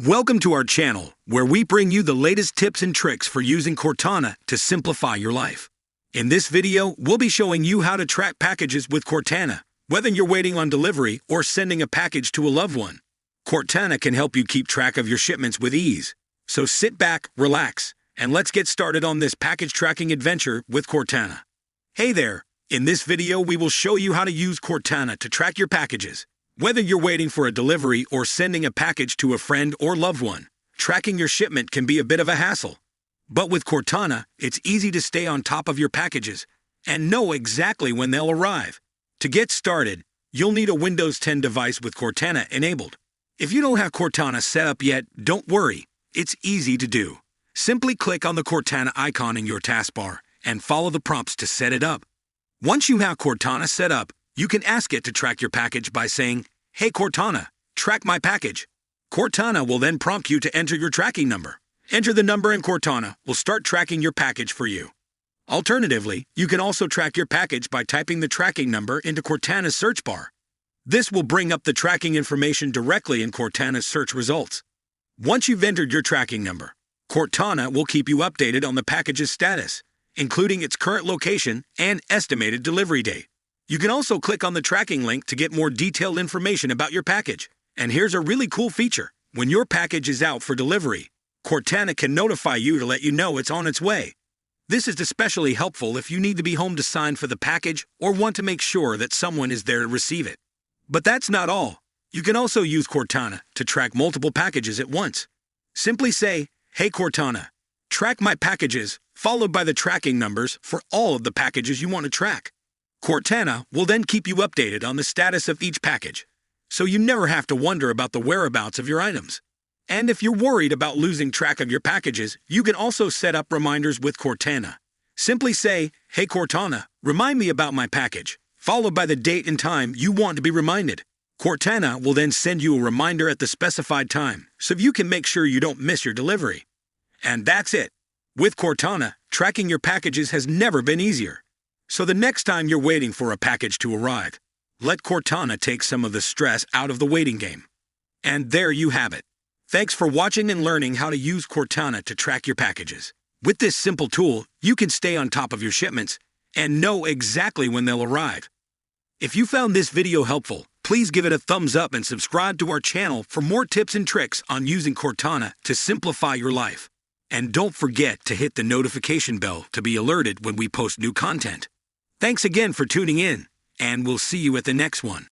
Welcome to our channel, where we bring you the latest tips and tricks for using Cortana to simplify your life. In this video, we'll be showing you how to track packages with Cortana, whether you're waiting on delivery or sending a package to a loved one. Cortana can help you keep track of your shipments with ease. So sit back, relax, and let's get started on this package tracking adventure with Cortana. Hey there! In this video, we will show you how to use Cortana to track your packages. Whether you're waiting for a delivery or sending a package to a friend or loved one, tracking your shipment can be a bit of a hassle. But with Cortana, it's easy to stay on top of your packages and know exactly when they'll arrive. To get started, you'll need a Windows 10 device with Cortana enabled. If you don't have Cortana set up yet, don't worry. It's easy to do. Simply click on the Cortana icon in your taskbar and follow the prompts to set it up. Once you have Cortana set up, you can ask it to track your package by saying, "Hey Cortana, track my package." Cortana will then prompt you to enter your tracking number. Enter the number and Cortana will start tracking your package for you. Alternatively, you can also track your package by typing the tracking number into Cortana's search bar. This will bring up the tracking information directly in Cortana's search results. Once you've entered your tracking number, Cortana will keep you updated on the package's status, including its current location and estimated delivery date. You can also click on the tracking link to get more detailed information about your package. And here's a really cool feature. When your package is out for delivery, Cortana can notify you to let you know it's on its way. This is especially helpful if you need to be home to sign for the package or want to make sure that someone is there to receive it. But that's not all. You can also use Cortana to track multiple packages at once. Simply say, "Hey Cortana, track my packages," followed by the tracking numbers for all of the packages you want to track. Cortana will then keep you updated on the status of each package, so you never have to wonder about the whereabouts of your items. And if you're worried about losing track of your packages, you can also set up reminders with Cortana. Simply say, "Hey Cortana, remind me about my package," followed by the date and time you want to be reminded. Cortana will then send you a reminder at the specified time, so you can make sure you don't miss your delivery. And that's it. With Cortana, tracking your packages has never been easier. So the next time you're waiting for a package to arrive, let Cortana take some of the stress out of the waiting game. And there you have it. Thanks for watching and learning how to use Cortana to track your packages. With this simple tool, you can stay on top of your shipments and know exactly when they'll arrive. If you found this video helpful, please give it a thumbs up and subscribe to our channel for more tips and tricks on using Cortana to simplify your life. And don't forget to hit the notification bell to be alerted when we post new content. Thanks again for tuning in, and we'll see you at the next one.